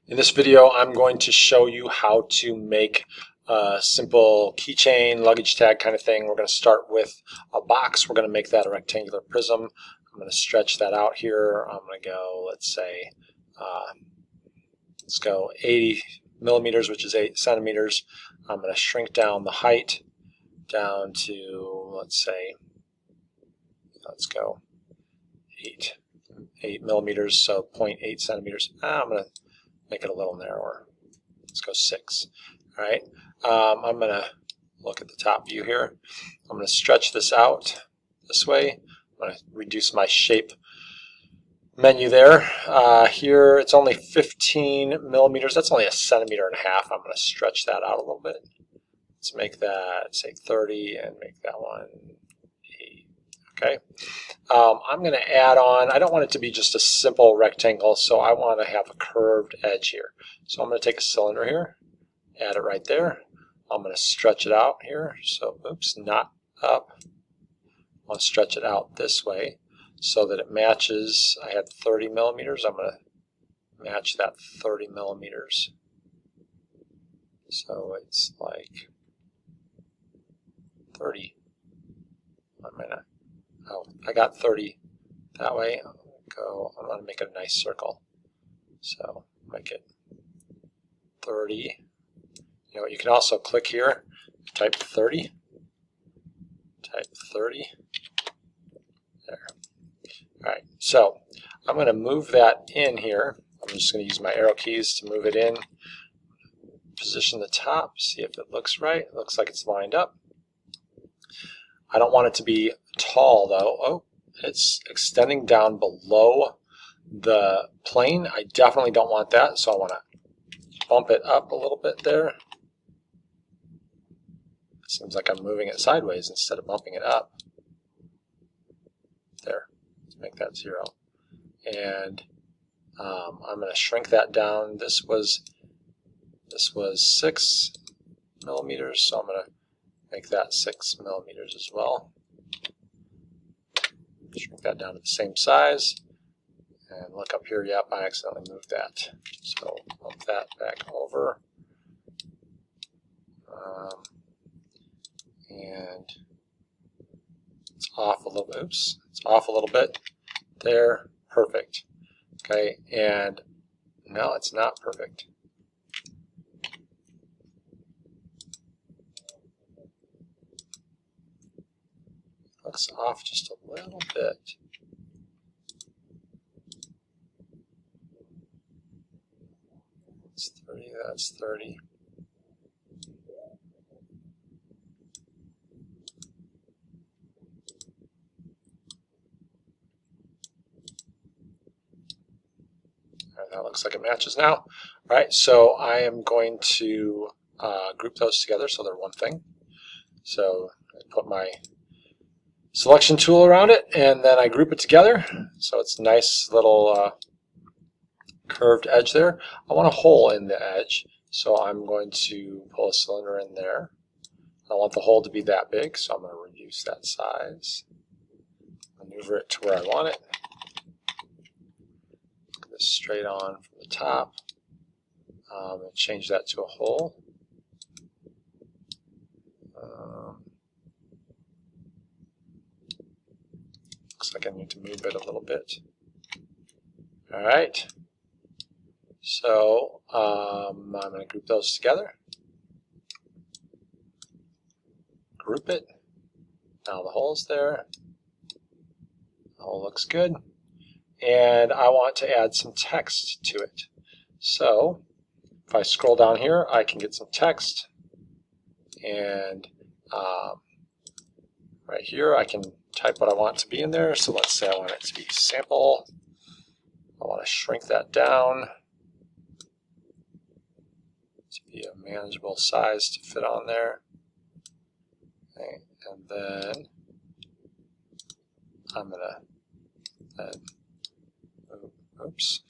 In this video, I'm going to show you how to make a simple keychain, luggage tag kind of thing. We're going to start with a box. We're going to make that a rectangular prism. I'm going to stretch that out here. I'm going to go, let's go 80 millimeters, which is 8 centimeters. I'm going to shrink down the height down to, let's go 8 millimeters, so 0.8 centimeters. I'm going to make it a little narrower. Let's go 6. All right. I'm going to look at the top view here. I'm going to stretch this out this way. I'm going to reduce my shape menu there. Here it's only 15 millimeters. That's only 1.5 centimeters. I'm going to stretch that out a little bit. Let's make that, say, 30 and make that one 8. Okay. I'm going to add on, I don't want it to be just a simple rectangle, so I want to have a curved edge here. So I'm going to take a cylinder here, add it right there. I'm going to stretch it out here. So, oops, not up. I want to stretch it out this way so that it matches. I had 30 millimeters. I'm going to match that 30 millimeters. So it's like 30. Oh, I got 30 that way. I'm going to make it a nice circle. So make it 30. You know, you can also click here, type 30. Type 30. There. All right, so I'm going to move that in here. I'm just going to use my arrow keys to move it in. Position the top, see if it looks right. It looks like it's lined up. I don't want it to be tall though. Oh, it's extending down below the plane. I definitely don't want that, so I want to bump it up a little bit there. It seems like I'm moving it sideways instead of bumping it up. There, let's make that 0. And I'm going to shrink that down. This was 6 millimeters, so I'm going to make that 6 millimeters as well. Shrink that down to the same size. And look up here, yep, I accidentally moved that. So bump that back over. And it's off a little bit. Oops, it's off a little bit. There, perfect. Okay, and no, it's not perfect. Looks off just a little bit. That's 30, that's 30. All right, that looks like it matches now. All right, so I am going to group those together so they're one thing. So I put my selection tool around it, and then I group it together. So it's a nice little curved edge there. I want a hole in the edge, so I'm going to pull a cylinder in there. I want the hole to be that big, so I'm going to reduce that size. Maneuver it to where I want it. Look this straight on from the top. And change that to a hole. Looks like I need to move it a little bit. All right. So I'm going to group those together. Group it. Now the hole's there. The hole looks good. And I want to add some text to it. So if I scroll down here, I can get some text. And right here, I can type what I want to be in there. So let's say I want it to be sample. I want to shrink that down to be a manageable size to fit on there. Okay. And then I'm going to oops.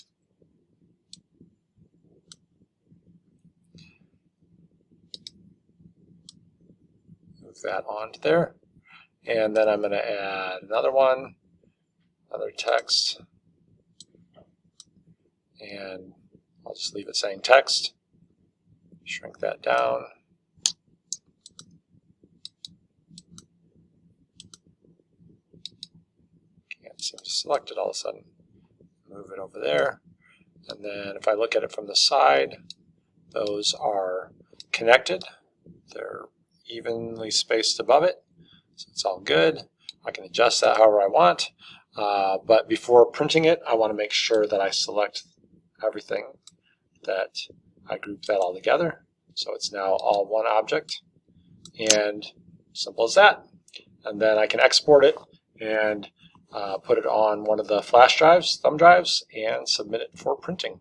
Move that onto there. And then I'm going to add another one, another text, and I'll just leave it saying text. Shrink that down. Can't seem to select it all of a sudden. Move it over there. And then if I look at it from the side, those are connected. They're evenly spaced above it. So it's all good. I can adjust that however I want. But before printing it, I want to make sure that I select everything, that I group that all together. So it's now all one object. And simple as that. And then I can export it and put it on one of the flash drives, thumb drives, and submit it for printing.